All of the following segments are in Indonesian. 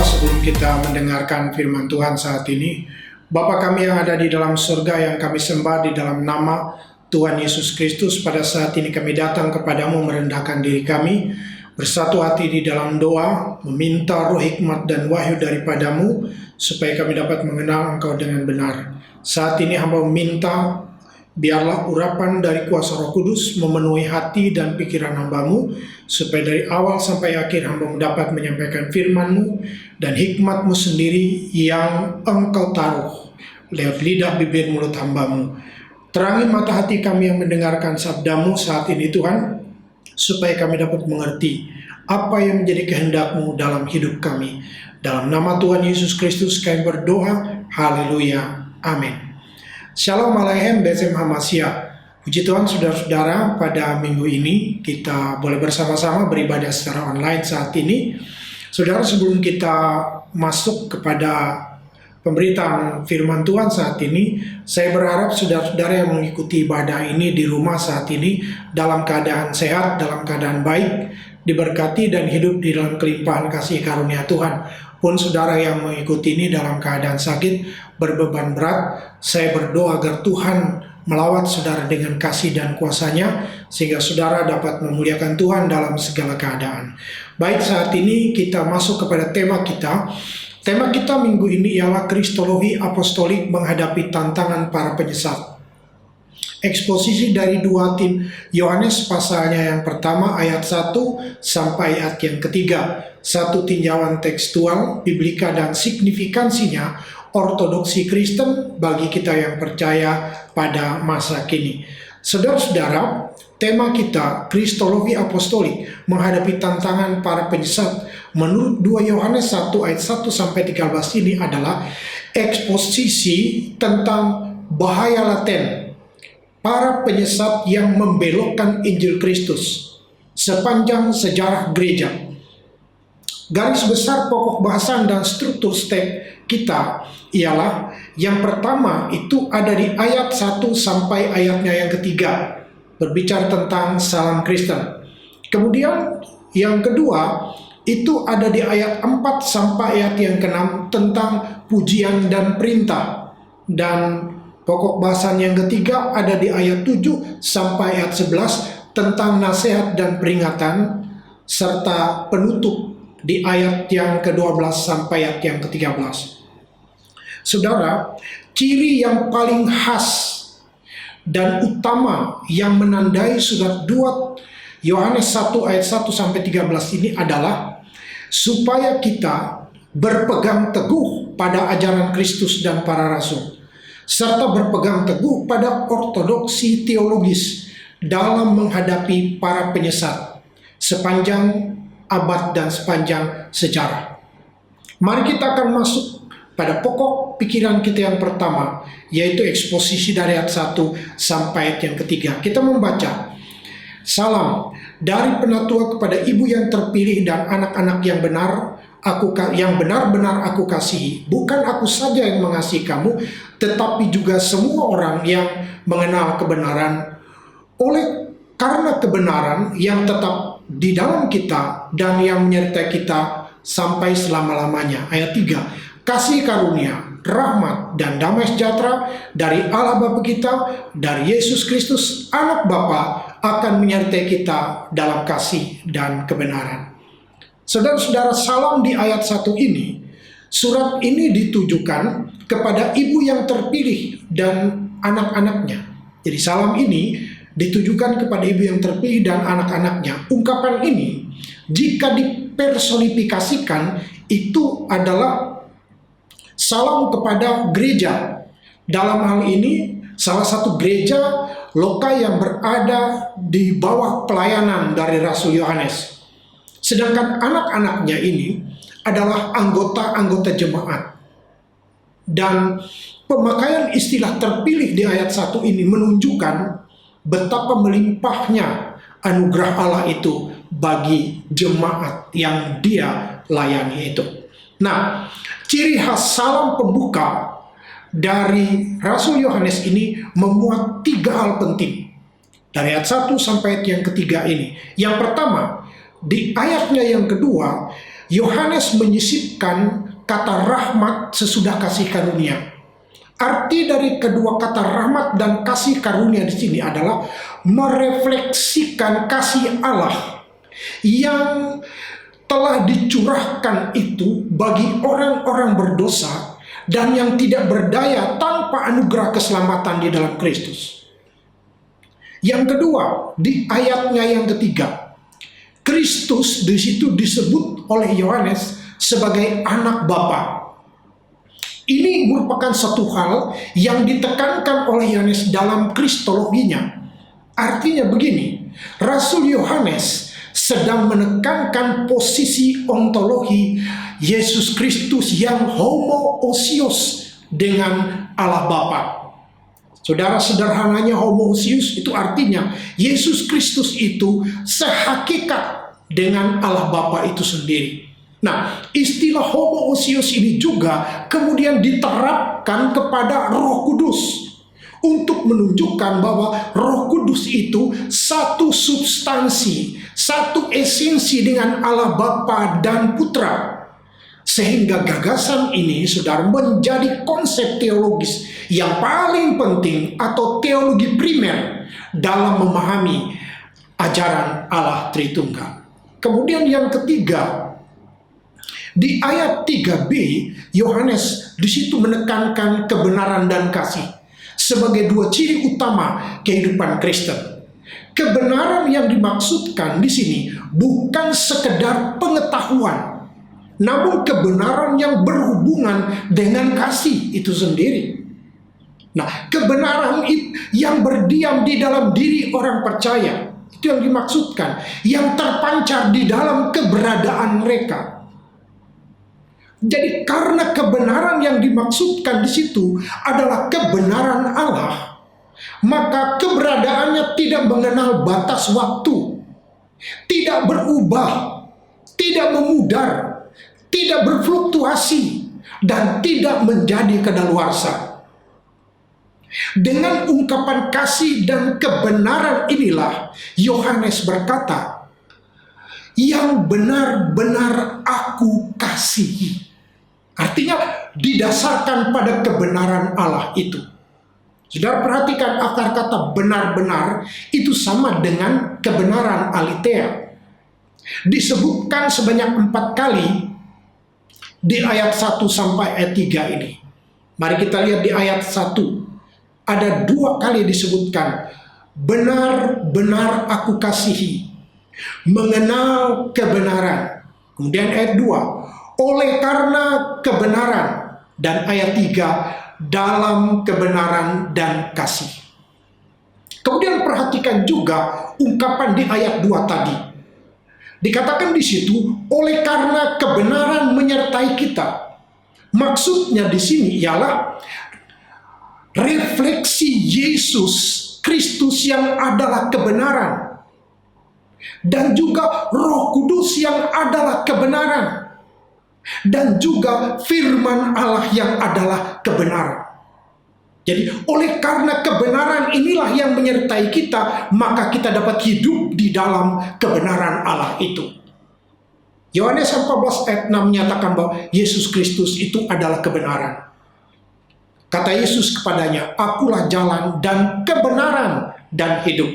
sebelum kita mendengarkan firman Tuhan saat ini, Bapa kami yang ada di dalam surga yang kami sembah di dalam nama Tuhan Yesus Kristus, pada saat ini kami datang kepadamu merendahkan diri kami, bersatu hati di dalam doa, meminta roh hikmat dan wahyu daripadamu, supaya kami dapat mengenal Engkau dengan benar. Saat ini hamba meminta, biarlah urapan dari kuasa Roh Kudus memenuhi hati dan pikiran hamba-Mu, supaya dari awal sampai akhir hamba dapat menyampaikan firman-Mu dan hikmat-Mu sendiri yang Engkau taruh lewat lidah bibir mulut hamba-Mu. Terangi mata hati kami yang mendengarkan sabda-Mu saat ini Tuhan, supaya kami dapat mengerti apa yang menjadi kehendak-Mu dalam hidup kami. Dalam nama Tuhan Yesus Kristus kami berdoa, haleluya, amin. Shalom Alaikum Besem Hamasya. Puji Tuhan saudara-saudara, pada minggu ini kita boleh bersama-sama beribadah secara online saat ini. Saudara, sebelum kita masuk kepada pemberitaan firman Tuhan saat ini, saya berharap saudara-saudara yang mengikuti ibadah ini di rumah saat ini dalam keadaan sehat, dalam keadaan baik, diberkati dan hidup di dalam kelimpahan kasih karunia Tuhan. Pun saudara yang mengikuti ini dalam keadaan sakit, berbeban berat, saya berdoa agar Tuhan melawat saudara dengan kasih dan kuasa-Nya, sehingga saudara dapat memuliakan Tuhan dalam segala keadaan. Baik, saat ini kita masuk kepada tema kita. Tema kita minggu ini ialah Kristologi Apostolik menghadapi tantangan para penyesat. Eksposisi dari 2 Yohanes pasalnya yang pertama ayat 1 sampai ayat yang ketiga. Satu tinjauan tekstual, biblika dan signifikansinya ortodoksi Kristen bagi kita yang percaya pada masa kini. Saudara-saudara, tema kita Kristologi Apostolik menghadapi tantangan para penyesat menurut 2 Yohanes 1 ayat 1 sampai 13 ini adalah eksposisi tentang bahaya laten para penyesat yang membelokkan Injil Kristus sepanjang sejarah gereja. Garis besar pokok bahasan dan struktur step kita ialah yang pertama itu ada di ayat 1 sampai ayatnya yang ketiga, berbicara tentang salam Kristen. Kemudian yang kedua itu ada di ayat 4 sampai ayat yang ke-6 tentang pujian dan perintah. Dan pokok bahasan yang ketiga ada di ayat 7 sampai ayat 11 tentang nasihat dan peringatan, serta penutup di ayat yang ke-12 sampai ayat yang ke-13. Saudara, ciri yang paling khas dan utama yang menandai surat 2 Yohanes 1 ayat 1 sampai 13 ini adalah supaya kita berpegang teguh pada ajaran Kristus dan para rasul, serta berpegang teguh pada ortodoksi teologis dalam menghadapi para penyesat sepanjang abad dan sepanjang sejarah. Mari kita akan masuk pada pokok pikiran kita yang pertama, yaitu eksposisi dari ayat 1 sampai ayat yang ketiga. Kita membaca, salam dari penatua kepada ibu yang terpilih dan anak-anak yang benar-benar aku kasihi. Bukan aku saja yang mengasihi kamu, tetapi juga semua orang yang mengenal kebenaran, karena kebenaran yang tetap di dalam kita dan yang menyertai kita sampai selama-lamanya. Ayat 3, kasih karunia, rahmat dan damai sejahtera dari Allah Bapa kita, dari Yesus Kristus anak Bapa, akan menyertai kita dalam kasih dan kebenaran. Saudara-saudara, salam di ayat 1 ini, surat ini ditujukan kepada ibu yang terpilih dan anak-anaknya. Jadi salam ini ditujukan kepada ibu yang terpilih dan anak-anaknya. Ungkapan ini, jika dipersonifikasikan, itu adalah salam kepada gereja. Dalam hal ini, salah satu gereja lokal yang berada di bawah pelayanan dari Rasul Yohanes. Sedangkan anak-anaknya ini adalah anggota-anggota jemaat. Dan pemakaian istilah terpilih di ayat 1 ini menunjukkan betapa melimpahnya anugerah Allah itu bagi jemaat yang Dia layani itu. Nah, ciri khas salam pembuka dari Rasul Yohanes ini memuat 3 hal penting. Dari ayat 1 sampai ayat yang ketiga ini. Yang pertama, di ayatnya yang kedua, Yohanes menyisipkan kata rahmat sesudah kasih karunia. Arti dari kedua kata rahmat dan kasih karunia di sini adalah merefleksikan kasih Allah yang telah dicurahkan itu bagi orang-orang berdosa dan yang tidak berdaya tanpa anugerah keselamatan di dalam Kristus. Yang kedua, di ayatnya yang ketiga, Kristus di situ disebut oleh Yohanes sebagai anak Bapa. Ini merupakan satu hal yang ditekankan oleh Yohanes dalam kristologinya. Artinya begini, Rasul Yohanes sedang menekankan posisi ontologi Yesus Kristus yang homoousios dengan Allah Bapa. Saudara, sederhananya homoousios itu artinya Yesus Kristus itu sehakikat dengan Allah Bapa itu sendiri. Nah, istilah homoousios ini juga kemudian diterapkan kepada Roh Kudus untuk menunjukkan bahwa Roh Kudus itu satu substansi, satu esensi dengan Allah Bapa dan Putra. Sehingga gagasan ini, saudara, menjadi konsep teologis yang paling penting atau teologi primer dalam memahami ajaran Allah Tritunggal. Kemudian yang ketiga, di ayat 3b, Yohanes di situ menekankan kebenaran dan kasih sebagai dua ciri utama kehidupan Kristen. Kebenaran yang dimaksudkan di sini bukan sekedar pengetahuan, namun kebenaran yang berhubungan dengan kasih itu sendiri. Nah, kebenaran yang berdiam di dalam diri orang percaya, itu yang dimaksudkan, yang terpancar di dalam keberadaan mereka. Jadi karena kebenaran yang dimaksudkan di situ adalah kebenaran Allah, maka keberadaannya tidak mengenal batas waktu, tidak berubah, tidak memudar, tidak berfluktuasi, dan tidak menjadi kadaluarsa. Dengan ungkapan kasih dan kebenaran inilah Yohanes berkata, yang benar-benar aku kasihi. Artinya didasarkan pada kebenaran Allah itu. Saudara perhatikan akar kata benar-benar itu sama dengan kebenaran aletheia. Disebutkan sebanyak 4 kali di ayat 1 sampai ayat 3 ini. Mari kita lihat di ayat 1. Ada 2 kali disebutkan benar-benar aku kasihi, mengenal kebenaran. Kemudian ayat 2, oleh karena kebenaran, dan ayat 3, dalam kebenaran dan kasih. Kemudian perhatikan juga ungkapan di ayat 2 tadi. Dikatakan di situ, oleh karena kebenaran menyertai kita. Maksudnya di sini ialah refleksi Yesus Kristus yang adalah kebenaran, dan juga Roh Kudus yang adalah kebenaran, dan juga firman Allah yang adalah kebenaran. Jadi oleh karena kebenaran inilah yang menyertai kita, maka kita dapat hidup di dalam kebenaran Allah itu. Yohanes 14 ayat 6 menyatakan bahwa Yesus Kristus itu adalah kebenaran. Kata Yesus kepadanya, akulah jalan dan kebenaran dan hidup.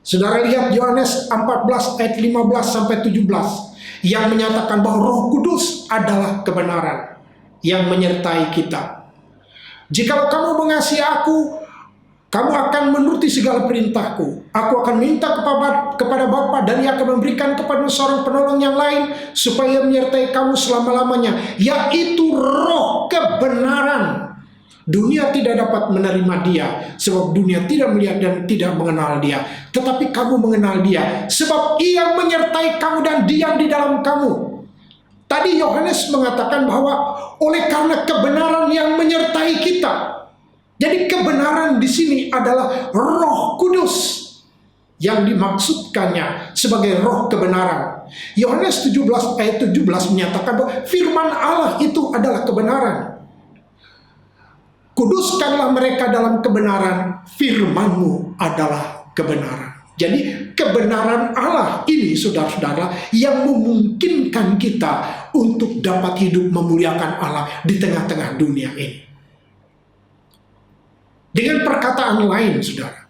Saudara lihat Yohanes 14 ayat 15 sampai 17 yang menyatakan bahwa Roh Kudus adalah kebenaran yang menyertai kita. Jikalau kamu mengasihi aku, kamu akan menuruti segala perintahku. Aku akan minta kepada Bapa, dan Ia akan memberikan kepadamu seorang penolong yang lain supaya menyertai kamu selama-lamanya, yaitu Roh kebenaran. Dunia tidak dapat menerima Dia, sebab dunia tidak melihat dan tidak mengenal Dia. Tetapi kamu mengenal Dia, sebab Ia menyertai kamu dan diam di dalam kamu. Tadi Yohanes mengatakan bahwa oleh karena kebenaran yang menyertai kita. Jadi kebenaran di sini adalah Roh Kudus yang dimaksudkannya sebagai roh kebenaran. Yohanes 17 ayat 17 menyatakan bahwa firman Allah itu adalah kebenaran. Kuduskanlah mereka dalam kebenaran, firman-Mu adalah kebenaran. Jadi kebenaran Allah ini saudara-saudara yang memungkinkan kita untuk dapat hidup memuliakan Allah di tengah-tengah dunia ini. Dengan perkataan lain saudara,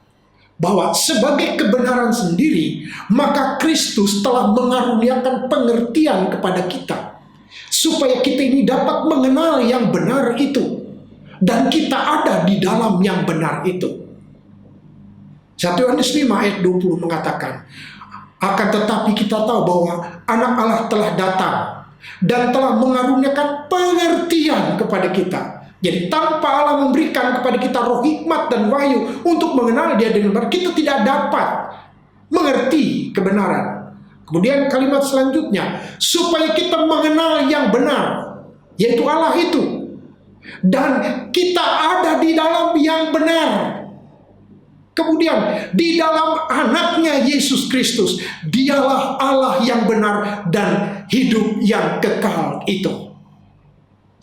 bahwa sebagai kebenaran sendiri, maka Kristus telah mengaruniakan pengertian kepada kita, supaya kita ini dapat mengenal yang benar itu, dan kita ada di dalam yang benar itu. 1 Yohanes 5 ayat 20 mengatakan, akan tetapi kita tahu bahwa anak Allah telah datang dan telah mengaruniakan pengertian kepada kita. Jadi tanpa Allah memberikan kepada kita roh hikmat dan wahyu untuk mengenal Dia dengan benar, kita tidak dapat mengerti kebenaran. Kemudian kalimat selanjutnya, supaya kita mengenal yang benar, yaitu Allah itu, dan kita ada di dalam yang benar. Kemudian di dalam anaknya Yesus Kristus, dialah Allah yang benar dan hidup yang kekal itu.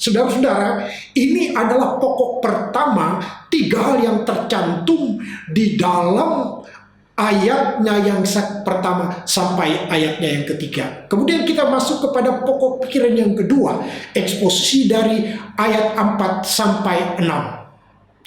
Saudara-saudara, ini adalah pokok pertama, 3 hal yang tercantum di dalam ayatnya yang pertama sampai ayatnya yang ketiga. Kemudian kita masuk kepada pokok pikiran yang kedua, eksposisi dari ayat 4 sampai 6.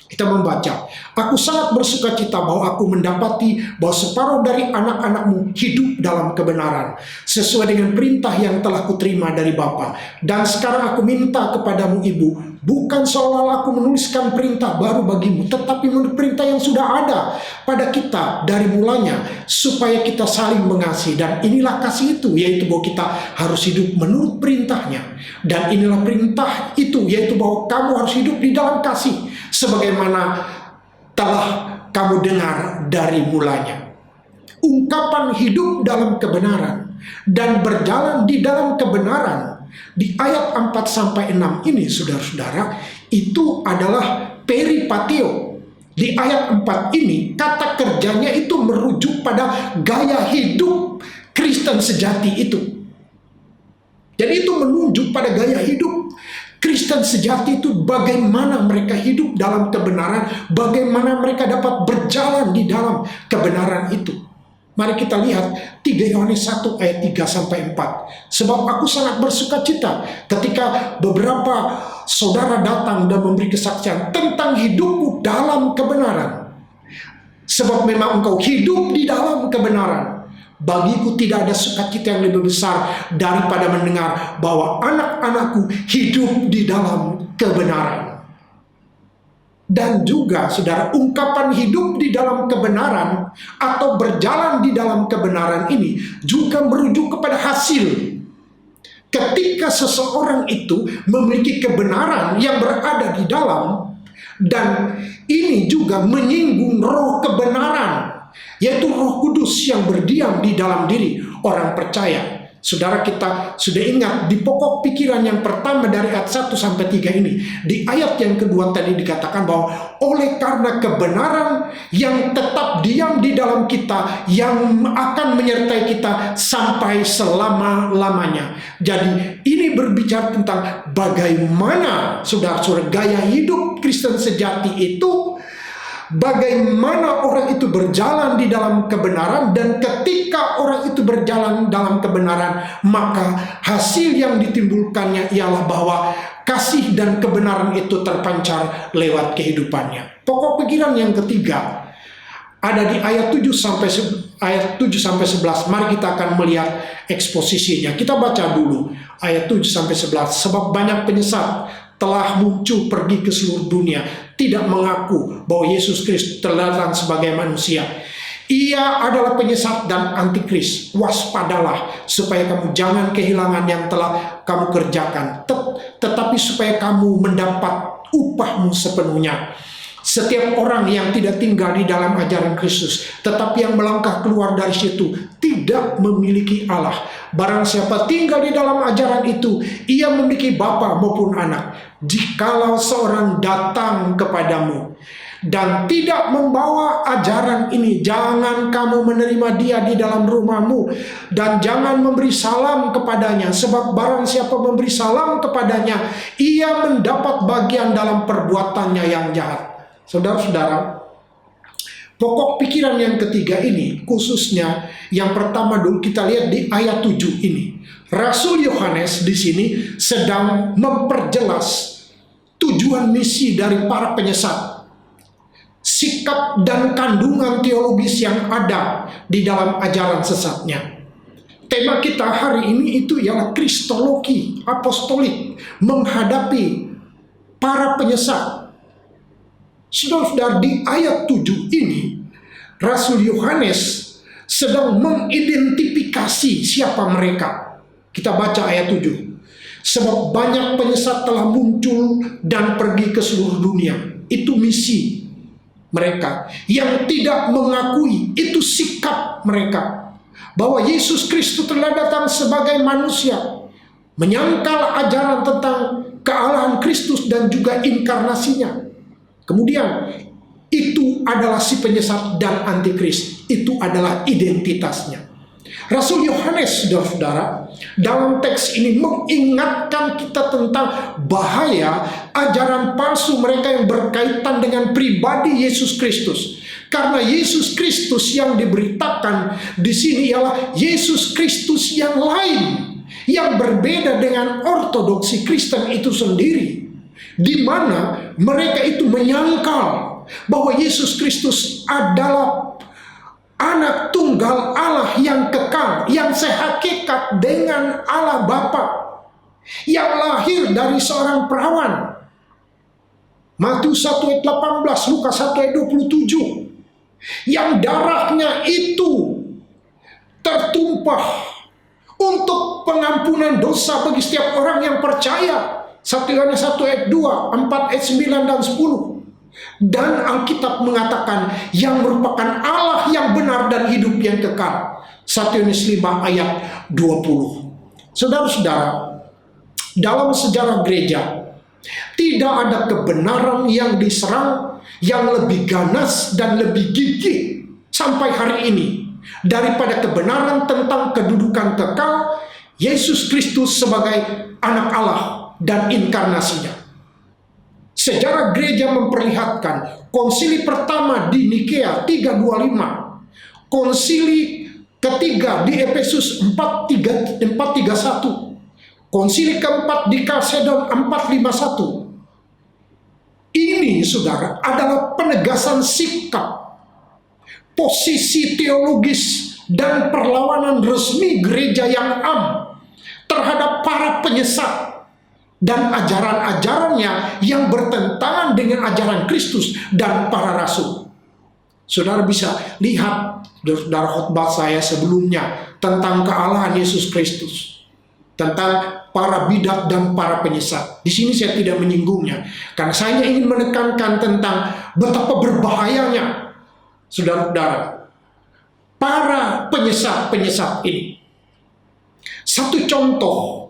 Kita membaca, aku sangat bersuka cita bahwa aku mendapati bahwa separuh dari anak-anakmu hidup dalam kebenaran, sesuai dengan perintah yang telah kuterima dari Bapa. Dan sekarang aku minta kepadamu ibu, bukan seolah-olah aku menuliskan perintah baru bagimu, tetapi menurut perintah yang sudah ada pada kita dari mulanya, supaya kita saling mengasihi. Dan inilah kasih itu, yaitu bahwa kita harus hidup menurut perintahnya. Dan inilah perintah itu, yaitu bahwa kamu harus hidup di dalam kasih, sebagaimana telah kamu dengar dari mulanya. Ungkapan hidup dalam kebenaran dan berjalan di dalam kebenaran di ayat 4 sampai 6 ini saudara-saudara, itu adalah peripateo. Di ayat 4 ini kata kerjanya itu merujuk pada gaya hidup Kristen sejati itu. Jadi itu menunjuk pada gaya hidup Kristen sejati itu, bagaimana mereka hidup dalam kebenaran, bagaimana mereka dapat berjalan di dalam kebenaran itu. Mari kita lihat 3 Yohanes 1 ayat 3 sampai 4. Sebab aku sangat bersuka cita ketika beberapa saudara datang dan memberi kesaksian tentang hidupmu dalam kebenaran. Sebab memang engkau hidup di dalam kebenaran. Bagiku tidak ada sukacita yang lebih besar daripada mendengar bahwa anak-anakku hidup di dalam kebenaran. Dan juga saudara, ungkapan hidup di dalam kebenaran atau berjalan di dalam kebenaran ini juga merujuk kepada hasil. Ketika seseorang itu memiliki kebenaran yang berada di dalam, dan ini juga menyinggung roh kebenaran, yaitu Roh Kudus yang berdiam di dalam diri orang percaya. Saudara, kita sudah ingat di pokok pikiran yang pertama dari ayat 1 sampai 3 ini. Di ayat yang kedua tadi dikatakan bahwa oleh karena kebenaran yang tetap diam di dalam kita, yang akan menyertai kita sampai selama-lamanya. Jadi ini berbicara tentang bagaimana saudara-saudara gaya hidup Kristen sejati itu, bagaimana orang itu berjalan di dalam kebenaran, dan ketika orang itu berjalan dalam kebenaran, maka hasil yang ditimbulkannya ialah bahwa kasih dan kebenaran itu terpancar lewat kehidupannya. Pokok pikiran yang ketiga ada di ayat 7 sampai 11. Mari kita akan melihat eksposisinya. Kita baca dulu ayat 7 sampai 11. Sebab banyak penyesat telah muncul pergi ke seluruh dunia, tidak mengaku bahwa Yesus Kristus telah datang sebagai manusia. Ia adalah penyesat dan antikris. Waspadalah supaya kamu jangan kehilangan yang telah kamu kerjakan, tetapi supaya kamu mendapat upahmu sepenuhnya. Setiap orang yang tidak tinggal di dalam ajaran Kristus, tetapi yang melangkah keluar dari situ, tidak memiliki Allah. Barang siapa tinggal di dalam ajaran itu, ia memiliki bapa maupun anak. Jikalau seorang datang kepadamu dan tidak membawa ajaran ini, jangan kamu menerima dia di dalam rumahmu, dan jangan memberi salam kepadanya, sebab barang siapa memberi salam kepadanya, ia mendapat bagian dalam perbuatannya yang jahat. Saudara-saudara, Pokok pikiran yang ketiga ini, khususnya yang pertama dulu kita lihat di ayat 7 ini. Rasul Yohanes di sini sedang memperjelas tujuan misi dari para penyesat, sikap dan kandungan teologis yang ada di dalam ajaran sesatnya. Tema kita hari ini itu ialah kristologi apostolik menghadapi para penyesat. Saudara-saudara, di ayat 7 ini Rasul Yohanes sedang mengidentifikasi siapa mereka. Kita baca ayat 7. Sebab banyak penyesat telah muncul dan pergi ke seluruh dunia. Itu misi mereka. Yang tidak mengakui, itu sikap mereka, bahwa Yesus Kristus telah datang sebagai manusia, menyangkal ajaran tentang kealahan Kristus dan juga inkarnasinya. Kemudian itu adalah si penyesat dan antikris. Itu adalah identitasnya. Rasul Yohanes, saudara-saudara, dalam teks ini mengingatkan kita tentang bahaya ajaran palsu mereka yang berkaitan dengan pribadi Yesus Kristus. Karena Yesus Kristus yang diberitakan di sini ialah Yesus Kristus yang lain, yang berbeda dengan ortodoksi Kristen itu sendiri, di mana mereka itu menyangkal bahwa Yesus Kristus adalah anak tunggal Allah yang kekal, yang sehakikat dengan Allah Bapa, yang lahir dari seorang perawan. Matius 1 ayat 18, Lukas 1 ayat 27, yang darahnya itu tertumpah untuk pengampunan dosa bagi setiap orang yang percaya. 1 Yohanes 1 ayat 2, 4 ayat 9 dan 10. Dan Alkitab mengatakan yang merupakan Allah yang benar dan hidup yang kekal. 1 Yohanes 5 ayat 20. Saudara-saudara, dalam sejarah gereja tidak ada kebenaran yang diserang yang lebih ganas dan lebih gigih sampai hari ini daripada kebenaran tentang kedudukan kekal Yesus Kristus sebagai anak Allah dan inkarnasinya. Sejarah gereja memperlihatkan konsili pertama di Nikea 325, konsili ketiga di Efesus 431, konsili keempat di Kalsedon 451. Ini, saudara, adalah penegasan sikap, posisi teologis dan perlawanan resmi gereja yang am terhadap para penyesat dan ajaran-ajarannya yang bertentangan dengan ajaran Kristus dan para rasul. Saudara bisa lihat dari khotbah saya sebelumnya tentang kealahan Yesus Kristus, tentang para bidat dan para penyesat. Di sini saya tidak menyinggungnya, karena saya ingin menekankan tentang betapa berbahayanya, saudara-saudara, para penyesat ini. Satu contoh,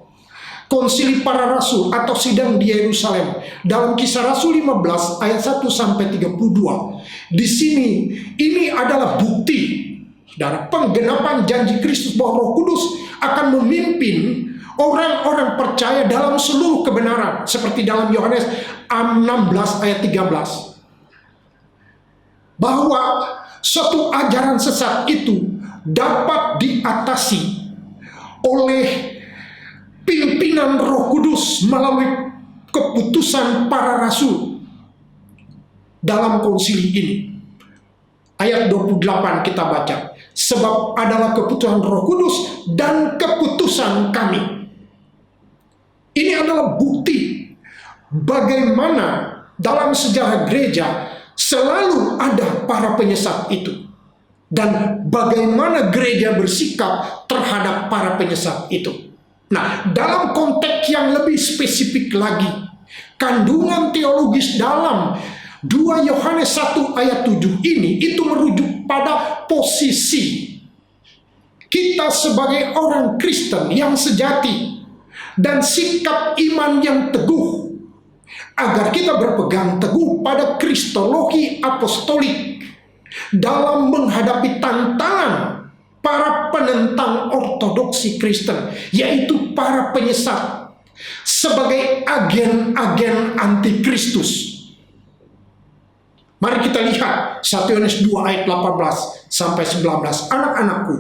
konsili para rasul atau sidang di Yerusalem dalam Kisah Rasul 15 ayat 1 sampai 32. Di sini ini adalah bukti, saudara, penggenapan janji Kristus bahwa Roh Kudus akan memimpin orang-orang percaya dalam seluruh kebenaran, seperti dalam Yohanes 16 ayat 13. Bahwa suatu ajaran sesat itu dapat diatasi oleh pimpinan Roh Kudus melalui keputusan para rasul dalam konsili ini. Ayat 28 kita baca, sebab adalah keputusan Roh Kudus dan keputusan kami. Ini adalah bukti bagaimana dalam sejarah gereja selalu ada para penyesat itu, dan bagaimana gereja bersikap terhadap para penyesat itu. Nah, dalam konteks yang lebih spesifik lagi, kandungan teologis dalam 2 Yohanes 1 ayat 7 ini itu merujuk pada posisi kita sebagai orang Kristen yang sejati dan sikap iman yang teguh, agar kita berpegang teguh pada kristologi apostolik dalam menghadapi tantangan para penentang ortodoksi Kristen, yaitu para penyesat, sebagai agen-agen antikristus. Mari kita lihat 1 Yohanes 2 ayat 18 sampai 19. Anak-anakku,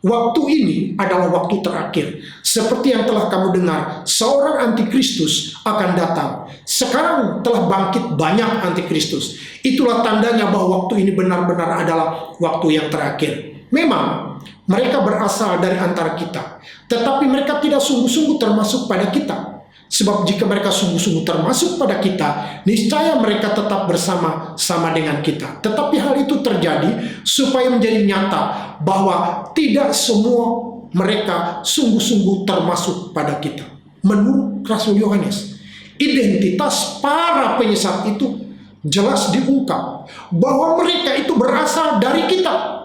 waktu ini adalah waktu terakhir. Seperti yang telah kamu dengar, seorang antikristus akan datang. Sekarang telah bangkit banyak antikristus. Itulah tandanya bahwa waktu ini benar-benar adalah waktu yang terakhir. Memang mereka berasal dari antara kita, tetapi mereka tidak sungguh-sungguh termasuk pada kita. Sebab jika mereka sungguh-sungguh termasuk pada kita, niscaya mereka tetap bersama-sama dengan kita. Tetapi hal itu terjadi supaya menjadi nyata bahwa tidak semua mereka sungguh-sungguh termasuk pada kita. Menurut Rasul Yohanes, identitas para penyesat itu jelas diungkap bahwa mereka itu berasal dari kita.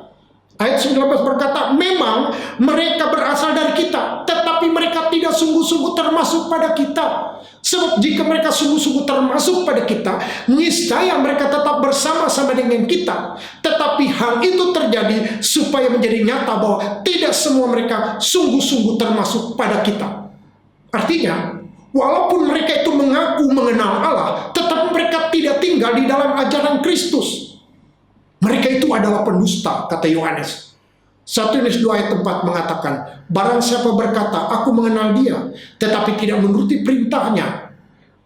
Ayat 19 berkata, memang mereka berasal dari kita, tetapi mereka tidak sungguh-sungguh termasuk pada kita. Sebab jika mereka sungguh-sungguh termasuk pada kita, niscaya mereka tetap bersama-sama dengan kita. Tetapi hal itu terjadi supaya menjadi nyata bahwa tidak semua mereka sungguh-sungguh termasuk pada kita. Artinya, walaupun mereka itu mengaku mengenal Allah, tetapi mereka tidak tinggal di dalam ajaran Kristus. Mereka itu adalah pendusta, kata Yohanes. 1 Yohanes 2 ayat 4 mengatakan, barang siapa berkata, aku mengenal dia, tetapi tidak menuruti perintahnya,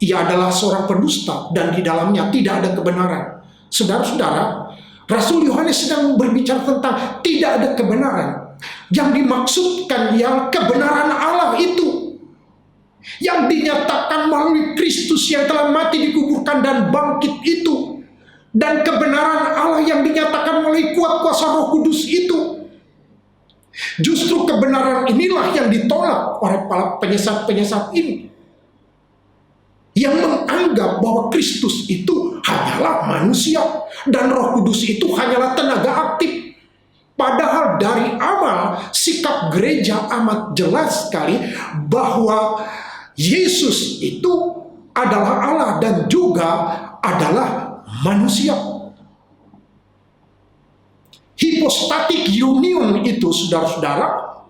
ia adalah seorang pendusta dan di dalamnya tidak ada kebenaran. Saudara-saudara, Rasul Yohanes sedang berbicara tentang tidak ada kebenaran. Yang dimaksudkan ialah kebenaran Allah itu, yang dinyatakan melalui Kristus yang telah mati, dikuburkan, dan bangkit itu. Dan kebenaran Allah yang dinyatakan melalui kuat kuasa Roh Kudus itu. Justru kebenaran inilah yang ditolak oleh para penyesat-penyesat ini, yang menganggap bahwa Kristus itu hanyalah manusia dan Roh Kudus itu hanyalah tenaga aktif. Padahal dari awal sikap gereja amat jelas sekali bahwa Yesus itu adalah Allah dan juga adalah manusia. Hipostatik union itu, saudara-saudara,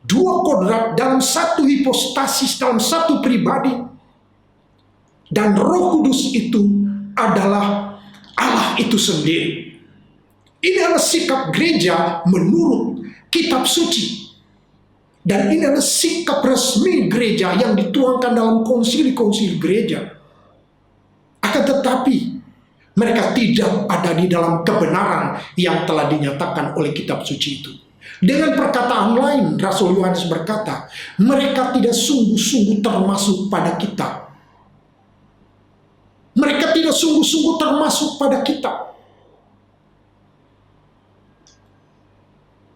dua kodrat dalam satu hipostasis, dalam satu pribadi. Dan Roh Kudus itu adalah Allah itu sendiri. Ini adalah sikap gereja menurut kitab suci. Dan ini adalah sikap resmi gereja yang dituangkan dalam konsili-konsili gereja. Akan tetapi mereka tidak ada di dalam kebenaran yang telah dinyatakan oleh kitab suci itu. Dengan perkataan lain, Rasul Yohanes berkata, mereka tidak sungguh-sungguh termasuk pada kita. Mereka tidak sungguh-sungguh termasuk pada kita.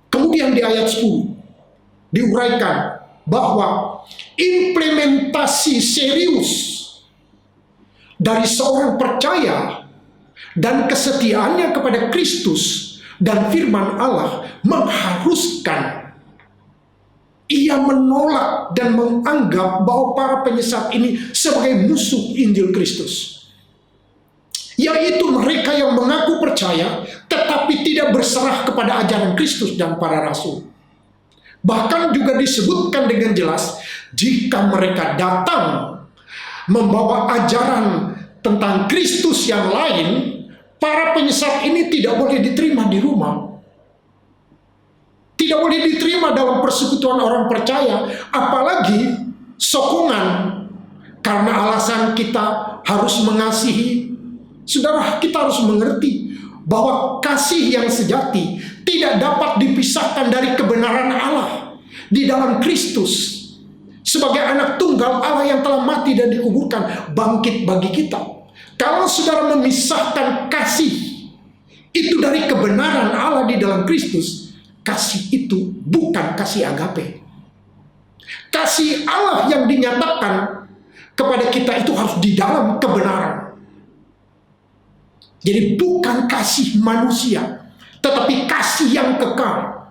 Kemudian di ayat 10 diuraikan bahwa implementasi serius dari seorang percaya dan kesetiaannya kepada Kristus dan firman Allah mengharuskan ia menolak dan menganggap bahwa para penyesat ini sebagai musuh Injil Kristus. Yaitu mereka yang mengaku percaya tetapi tidak berserah kepada ajaran Kristus dan para rasul. Bahkan juga disebutkan dengan jelas, jika mereka datang membawa ajaran tentang Kristus yang lain, para penyesat ini tidak boleh diterima di rumah. Tidak boleh diterima dalam persekutuan orang percaya, apalagi sokongan karena alasan kita harus mengasihi. Saudara, kita harus mengerti bahwa kasih yang sejati tidak dapat dipisahkan dari kebenaran Allah di dalam Kristus. Sebagai anak tunggal Allah yang telah mati dan dikuburkan, bangkit bagi kita. Kalau saudara memisahkan kasih itu dari kebenaran Allah di dalam Kristus, kasih itu bukan kasih agape. Kasih Allah yang dinyatakan kepada kita itu harus di dalam kebenaran. Jadi bukan kasih manusia, tetapi kasih yang kekal.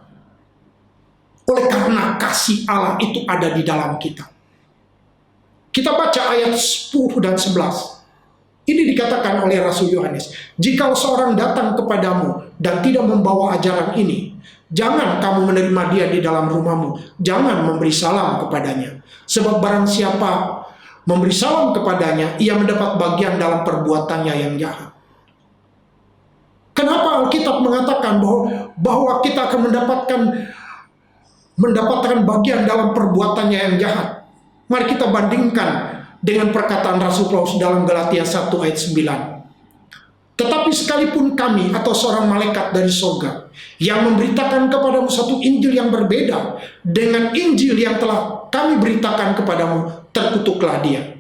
Oleh karena kasih Allah itu ada di dalam kita. Kita baca ayat 10 dan 11. Ini dikatakan oleh Rasul Yohanes, jika seorang datang kepadamu dan tidak membawa ajaran ini, jangan kamu menerima dia di dalam rumahmu, jangan memberi salam kepadanya. Sebab barang siapa memberi salam kepadanya, ia mendapat bagian dalam perbuatannya yang jahat. mengatakan bahwa kita akan mendapatkan bagian dalam perbuatannya yang jahat. Mari kita bandingkan dengan perkataan Rasul Paulus dalam Galatia 1 ayat 9. Tetapi sekalipun kami atau seorang malaikat dari surga yang memberitakan kepadamu satu Injil yang berbeda dengan Injil yang telah kami beritakan kepadamu, terkutuklah dia.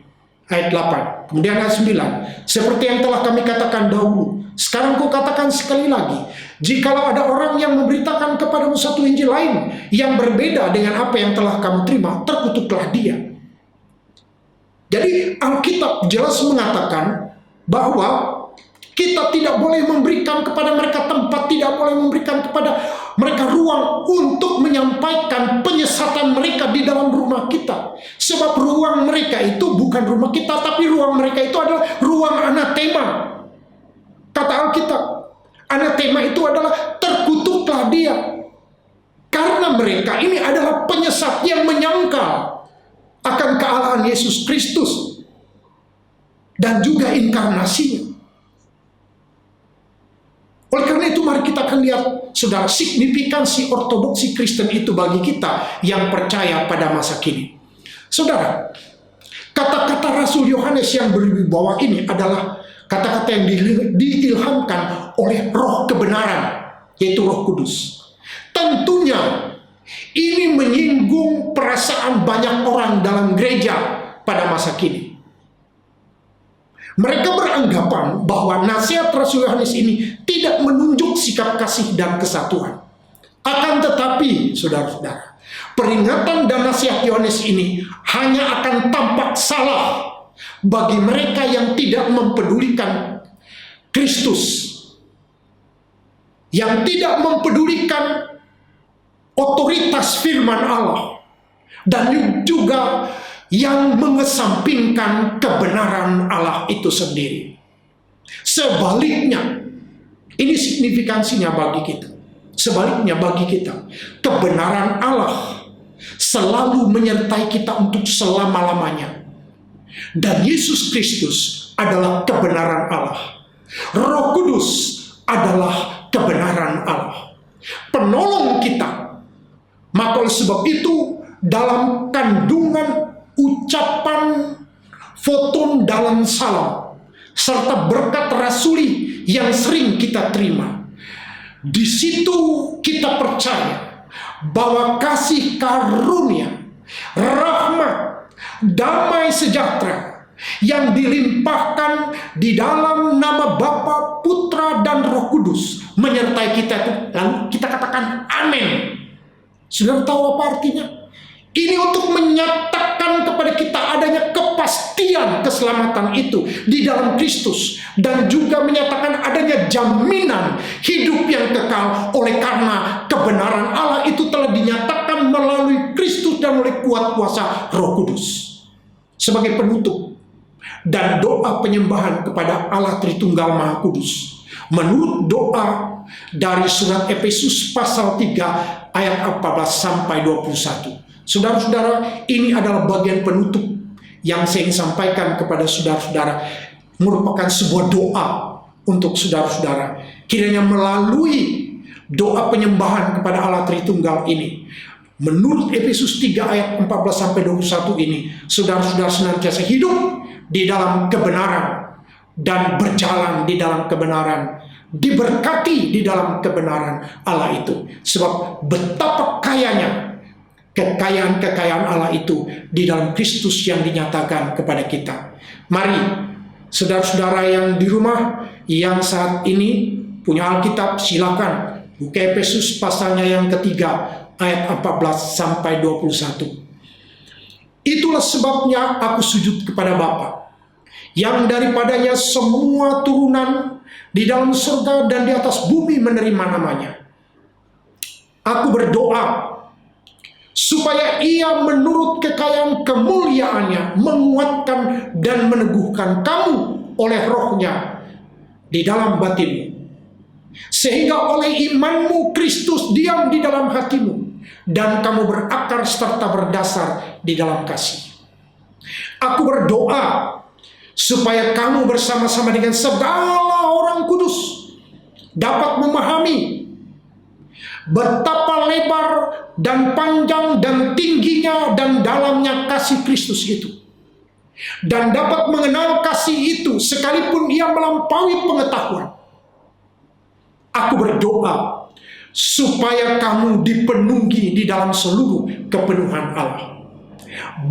Ayat 8. Kemudian ayat 9. Seperti yang telah kami katakan dahulu, sekarang ku katakan sekali lagi, jikalau ada orang yang memberitakan kepadamu satu Injil lain yang berbeda dengan apa yang telah kamu terima, terkutuklah dia. Jadi Alkitab jelas mengatakan bahwa kita tidak boleh memberikan kepada mereka tempat, tidak boleh memberikan kepada mereka ruang untuk menyampaikan penyesatan mereka di dalam rumah kita. Sebab ruang mereka itu bukan rumah kita, tapi ruang mereka itu adalah ruang anatema. Kata Alkitab, anatema itu adalah terkutuklah dia. Karena mereka ini adalah penyesat yang menyangkal akan kealahan Yesus Kristus dan juga inkarnasinya. Oleh karena itu mari kita akan lihat, saudara, signifikansi ortodoksi Kristen itu bagi kita yang percaya pada masa kini. Saudara, kata-kata Rasul Yohanes yang berwibawa ini adalah kata-kata yang diilhamkan oleh roh kebenaran, yaitu Roh Kudus. Tentunya ini menyinggung perasaan banyak orang dalam gereja pada masa kini. Mereka beranggapan bahwa nasihat Rasul Yohanes ini tidak menunjuk sikap kasih dan kesatuan. Akan tetapi, saudara-saudara, peringatan dan nasihat Yohanes ini hanya akan tampak salah bagi mereka yang tidak mempedulikan Kristus, yang tidak mempedulikan otoritas firman Allah, dan juga yang mengesampingkan kebenaran Allah itu sendiri. Sebaliknya, ini signifikansinya bagi kita. Sebaliknya bagi kita, kebenaran Allah selalu menyertai kita untuk selama-lamanya. Dan Yesus Kristus adalah kebenaran Allah. Roh Kudus adalah kebenaran Allah, penolong kita. Maka oleh sebab itu, dalam kandungan ucapan foton dalam salam serta berkat rasuli yang sering kita terima, di situ kita percaya bahwa kasih karunia, rahmat, damai sejahtera yang dilimpahkan di dalam nama Bapa, Putra, dan Roh Kudus menyertai kita itu. Lalu kita katakan amin. Sudah tahu apa artinya? Ini untuk menyatakan kepada kita adanya kepastian keselamatan itu di dalam Kristus, dan juga menyatakan adanya jaminan hidup yang kekal oleh karena kebenaran Allah itu telah dinyatakan melalui Kristus dan oleh kuat kuasa Roh Kudus. Sebagai penutup dan doa penyembahan kepada Allah Tritunggal Maha Kudus, menurut doa dari surat Efesus pasal 3 ayat 14 sampai 21. Saudara-saudara, ini adalah bagian penutup yang saya ingin sampaikan kepada saudara-saudara, merupakan sebuah doa untuk saudara-saudara. Kiranya melalui doa penyembahan kepada Allah Tritunggal ini, menurut Efesus 3 ayat 14 sampai 21 ini, saudara-saudara senantiasa hidup di dalam kebenaran dan berjalan di dalam kebenaran, diberkati di dalam kebenaran Allah itu. Sebab betapa kayanya kekayaan-kekayaan Allah itu di dalam Kristus yang dinyatakan kepada kita. Mari, saudara-saudara yang di rumah, yang saat ini punya Alkitab, silakan buka Efesus pasalnya yang ketiga, ayat 14 sampai 21. Itulah sebabnya aku sujud kepada Bapa, yang daripadanya semua turunan di dalam surga dan di atas bumi menerima namanya. Aku berdoa supaya ia menurut kekayaan kemuliaannya menguatkan dan meneguhkan kamu oleh rohnya di dalam batinmu, sehingga oleh imanmu Kristus diam di dalam hatimu dan kamu berakar serta berdasar di dalam kasih. Aku berdoa supaya kamu bersama-sama dengan segala orang kudus dapat memahami betapa lebar dan panjang dan tingginya dan dalamnya kasih Kristus itu, dan dapat mengenal kasih itu sekalipun ia melampaui pengetahuan. Aku berdoa supaya kamu dipenuhi di dalam seluruh kepenuhan Allah.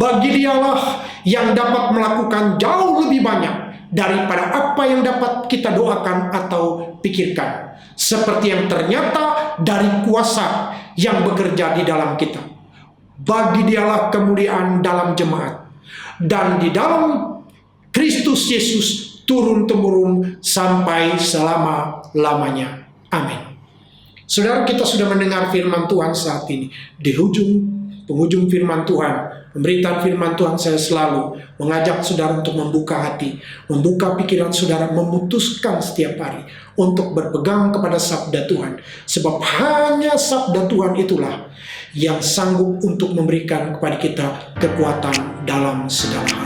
Bagi Dialah yang dapat melakukan jauh lebih banyak daripada apa yang dapat kita doakan atau pikirkan, seperti yang ternyata dari kuasa yang bekerja di dalam kita. Bagi Dialah kemuliaan dalam jemaat dan di dalam Kristus Yesus turun-temurun sampai selama-lamanya. Amin. Saudara, kita sudah mendengar firman Tuhan saat ini. Di penghujung firman Tuhan, pemberitaan firman Tuhan, saya selalu mengajak saudara untuk membuka hati, membuka pikiran saudara, memutuskan setiap hari untuk berpegang kepada sabda Tuhan. Sebab hanya sabda Tuhan itulah yang sanggup untuk memberikan kepada kita kekuatan dalam segala hal.